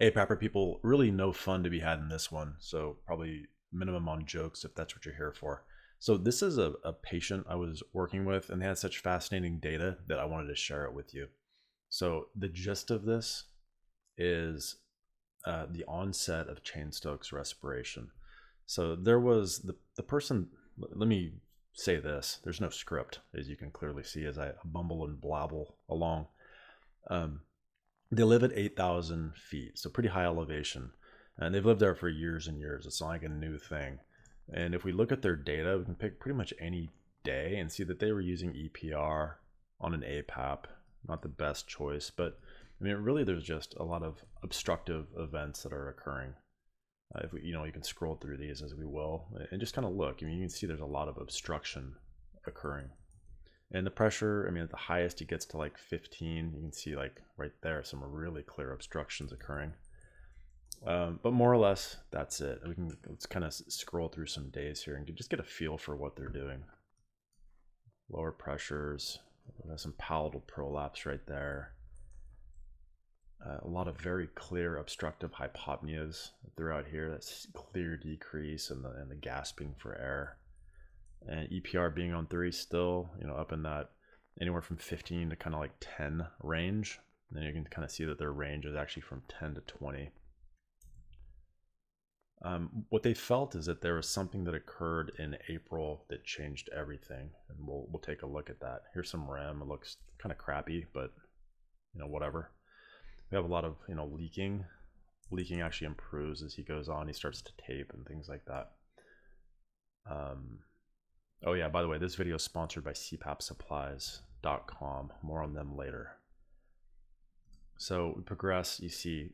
APAPR people, really no fun to be had in this one. So probably minimum on jokes if that's what you're here for. So this is a patient I was working with, and they had such fascinating data that I wanted to share it with you. So the gist of this is the onset of Cheyne-Stokes respiration. So there was the person, let me say this, there's no script, as you can clearly see as I bumble and blabble along. They live at 8,000 feet, so pretty high elevation. And they've lived there for years and years. It's not like a new thing. And if we look at their data, we can pick pretty much any day and see that they were using EPR on an APAP. Not the best choice, but I mean, really, there's just a lot of obstructive events that are occurring. If we, you can scroll through these as we will, and just kind of look. I mean, you can see there's a lot of obstruction occurring. And the pressure, I mean, at the highest, it gets to like 15. You can see like right there, some really clear obstructions occurring. But more or less, that's it. Let's kind of scroll through some days here and just get a feel for what they're doing. Lower pressures, some palatal prolapse right there. A lot of very clear obstructive hypopneas throughout here. That's clear decrease in the gasping for air. And EPR being on 3 still, up in that anywhere from 15 to kind of like 10 range. And then you can kind of see that their range is actually from 10 to 20. What they felt is that there was something that occurred in April that changed everything, and we'll take a look at that. Here's some REM. It looks kind of crappy, but whatever. We have a lot of leaking. Leaking actually improves as he goes on. He starts to tape and things like that. Oh yeah, by the way, this video is sponsored by cpapsupplies.com. More on them later. So we progress. You see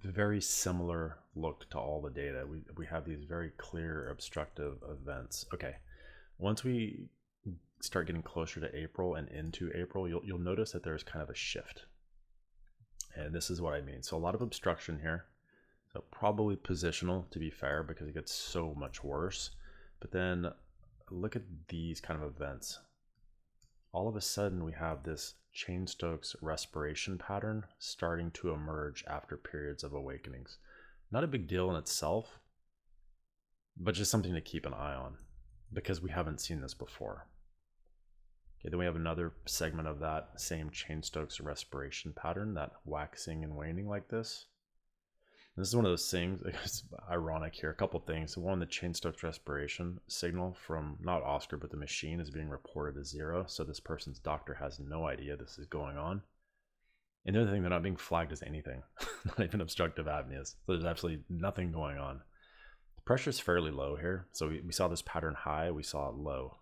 very similar look to all the data. We have these very clear obstructive events. Okay, once we start getting closer to April and into April, you'll notice that there's kind of a shift. And this is what I mean. So a lot of obstruction here. So probably positional, to be fair, because it gets so much worse. But then look at these kind of events. All of a sudden we have this Cheyne-Stokes respiration pattern starting to emerge after periods of awakenings. Not a big deal in itself, but just something to keep an eye on because we haven't seen this before. Okay, then we have another segment of that same Cheyne-Stokes respiration pattern, that waxing and waning like this. And this is one of those things, it's ironic here, a couple things. One, the Cheyne-Stokes respiration signal from not Oscar, but the machine is being reported as 0. So this person's doctor has no idea this is going on. And the other thing, they're not being flagged as anything, not even obstructive apneas. So there's absolutely nothing going on. The pressure is fairly low here. So we saw this pattern high, we saw it low.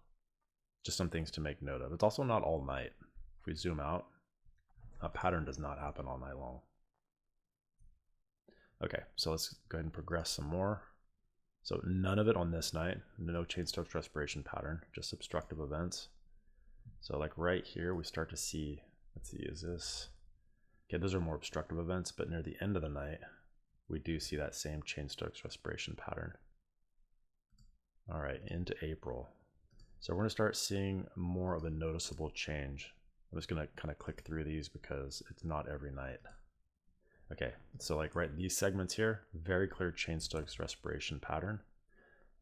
Just some things to make note of. It's also not all night. If we zoom out, a pattern does not happen all night long. Okay, so let's go ahead and progress some more. So none of it on this night, no Cheyne-Stokes respiration pattern, just obstructive events. So like right here, we start to see, let's see, is this, okay, those are more obstructive events, but near the end of the night, we do see that same Cheyne-Stokes respiration pattern. All right, into April. So we're gonna start seeing more of a noticeable change. I'm just gonna kind of click through these because it's not every night. Okay, so like right, these segments here, very clear Cheyne-Stokes respiration pattern.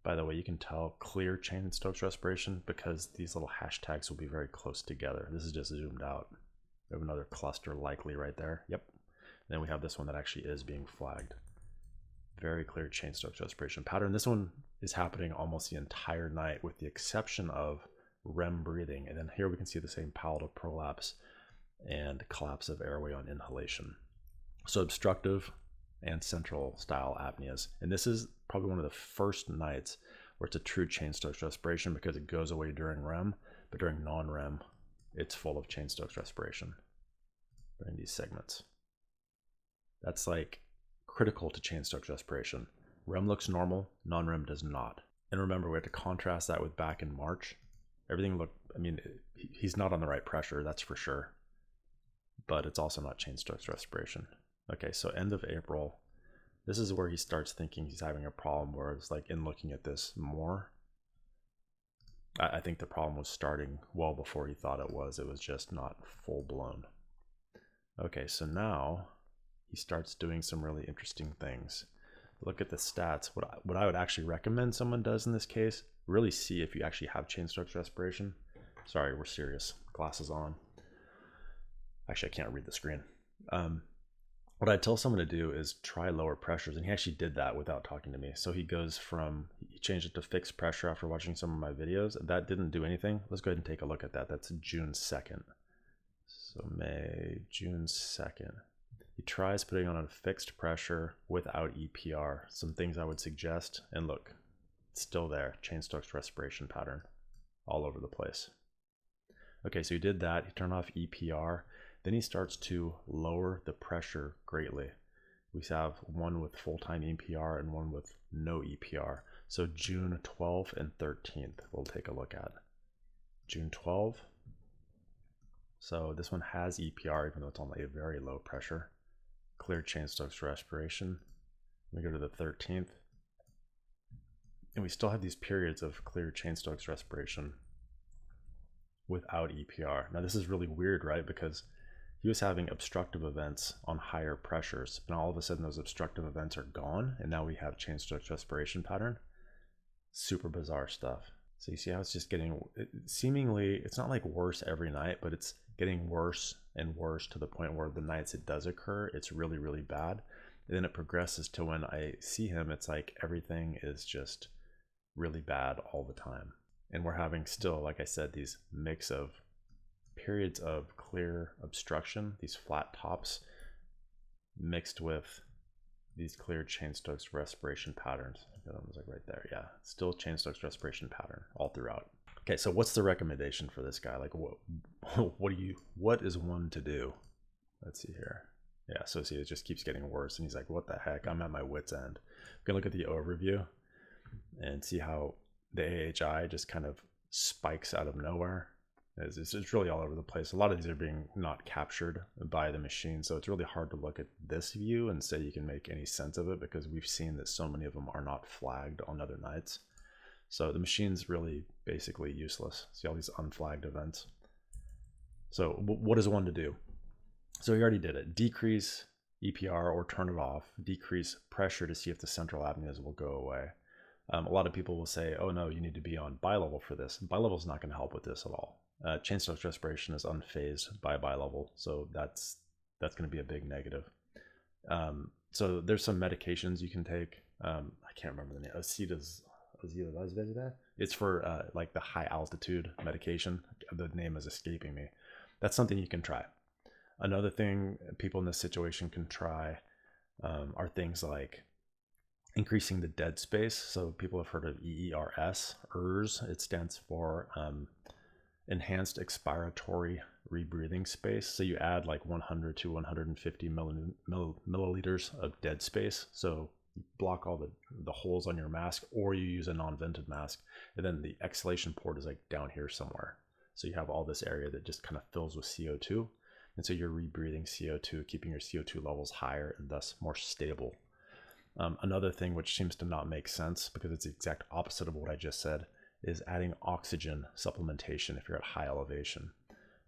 By the way, you can tell clear Cheyne-Stokes respiration because these little hashtags will be very close together. This is just zoomed out. We have another cluster likely right there. Yep. And then we have this one that actually is being flagged. Very clear Cheyne-Stokes respiration pattern. This one is happening almost the entire night with the exception of REM breathing. And then here we can see the same palatal prolapse and collapse of airway on inhalation. So obstructive and central style apneas. And this is probably one of the first nights where it's a true Cheyne-Stokes respiration because it goes away during REM, but during non-REM, it's full of Cheyne-Stokes respiration during these segments. That's like critical to Cheyne-Stokes respiration. REM looks normal, non-REM does not. And remember, we have to contrast that with back in March. Everything looked, I mean, he's not on the right pressure, that's for sure. But it's also not Cheyne-Stokes respiration. Okay, so end of April, this is where he starts thinking he's having a problem, where it's like in looking at this more, I think the problem was starting well before he thought it was just not full blown. Okay, so now he starts doing some really interesting things. Look at the stats. What I would actually recommend someone does in this case, really see if you actually have Cheyne-Stokes respiration. Sorry, we're serious. Glasses on. Actually, I can't read the screen. What I tell someone to do is try lower pressures, and he actually did that without talking to me. So he changed it to fixed pressure after watching some of my videos. That didn't do anything. Let's go ahead and take a look at that. That's June 2nd. So June 2nd. He tries putting on a fixed pressure without EPR. Some things I would suggest, and look, it's still there. Cheyne-Stokes respiration pattern all over the place. Okay, so he did that. He turned off EPR. Then he starts to lower the pressure greatly. We have one with full-time EPR and one with no EPR. So June 12th and 13th, we'll take a look at. June 12th. So this one has EPR, even though it's on a very low pressure. Clear Cheyne-Stokes respiration. We go to the 13th. And we still have these periods of clear Cheyne-Stokes respiration without EPR. Now this is really weird, right? Because he was having obstructive events on higher pressures, and all of a sudden those obstructive events are gone, and now we have Cheyne-Stokes respiration pattern. Super bizarre stuff. So you see how it's just getting, seemingly, it's not like worse every night, but it's getting worse and worse to the point where the nights it does occur, it's really, really bad. And then it progresses to when I see him, it's like everything is just really bad all the time. And we're having still, like I said, these mix of periods of clear obstruction, these flat tops, mixed with these clear Cheyne-Stokes respiration patterns. That was like right there. Yeah, still Cheyne-Stokes respiration pattern all throughout. Okay, so what's the recommendation for this guy? Like, what is one to do? Let's see here. Yeah, so see, it just keeps getting worse, and he's like, what the heck? I'm at my wit's end. We can look at the overview and see how the AHI just kind of spikes out of nowhere. It's really all over the place. A lot of these are being not captured by the machine, so it's really hard to look at this view and say you can make any sense of it, because we've seen that so many of them are not flagged on other nights. So the machine's really basically useless. See all these unflagged events. So what is one to do? So he already did it. Decrease EPR or turn it off. Decrease pressure to see if the central apneas will go away. A lot of people will say, oh no, you need to be on bilevel for this. Bilevel is not going to help with this at all. Cheyne-Stokes respiration is unfazed by bilevel, so that's going to be a big negative. So there's some medications you can take. I can't remember the name. It's for like the high altitude medication. The name is escaping me. That's something you can try. Another thing people in this situation can try are things like increasing the dead space. So people have heard of EERS. It stands for enhanced expiratory rebreathing space. So you add like 100 to 150 milliliters of dead space. So you block all the holes on your mask, or you use a non-vented mask, and then the exhalation port is like down here somewhere. So you have all this area that just kind of fills with CO2, and so you're rebreathing CO2, keeping your CO2 levels higher and thus more stable. Another thing which seems to not make sense, because it's the exact opposite of what I just said, is adding oxygen supplementation if you're at high elevation.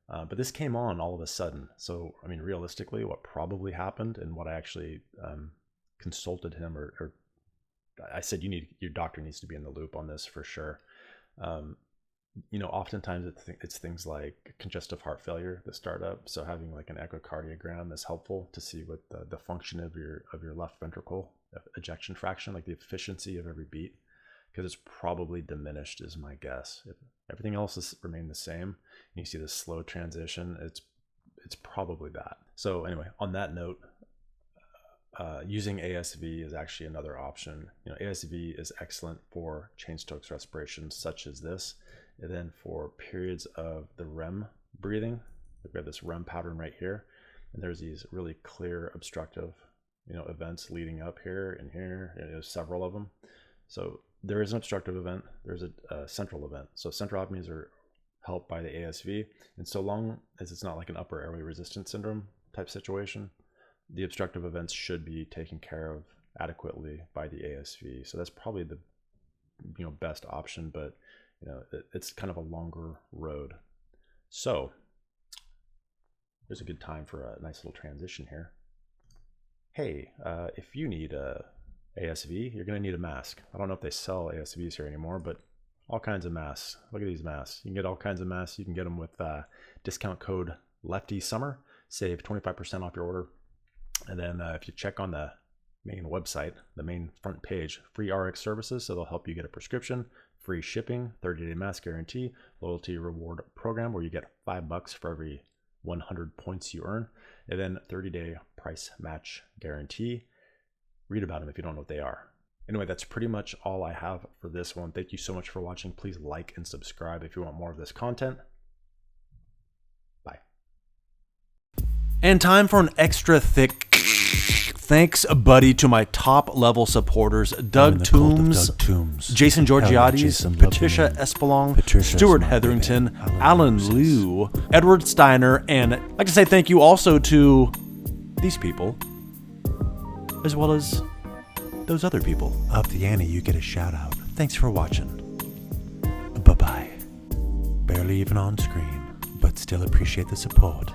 But this came on all of a sudden. So, I mean, realistically, what probably happened, and what I actually consulted him, or I said, your doctor needs to be in the loop on this for sure. You know, oftentimes it's things like congestive heart failure that start up. So having like an echocardiogram is helpful to see what the function of your left ventricle ejection fraction, like the efficiency of every beat, because it's probably diminished is my guess. If everything else has remained the same, and you see this slow transition, it's probably that. So anyway, on that note, using ASV is actually another option. You know, ASV is excellent for Cheyne-Stokes respiration such as this. And then for periods of the REM breathing, we have this REM pattern right here, and there's these really clear obstructive, events leading up here and here, and there's several of them. So there is an obstructive event, there's a central event. So central apneas are helped by the ASV, and so long as it's not like an upper airway resistance syndrome type situation, the obstructive events should be taken care of adequately by the ASV. So that's probably the best option, but it's kind of a longer road. So there's a good time for a nice little transition here. hey, if you need a ASV, you're going to need a mask. I don't know if they sell ASVs here anymore, but all kinds of masks. Look at these masks. You can get all kinds of masks. You can get them with discount code LeftySummer. Save 25% off your order. And then if you check on the main website, the main front page, free RX services, so they'll help you get a prescription, free shipping, 30-day mask guarantee, loyalty reward program where you get $5 for every 100 points you earn, and then 30-day price match guarantee. Read about them if you don't know what they are. Anyway, that's pretty much all I have for this one. Thank you so much for watching. Please like and subscribe if you want more of this content. Bye. And time for an extra thick thanks, buddy, to my top level supporters: Doug Toombs, Jason Georgiades, Patricia Espelong, Stuart Hetherington, Alan Liu, Edward Steiner, and I'd like to say thank you also to these people, as well as those other people. Up the ante, you get a shout out. Thanks for watching. Bye-bye. Barely even on screen, but still appreciate the support.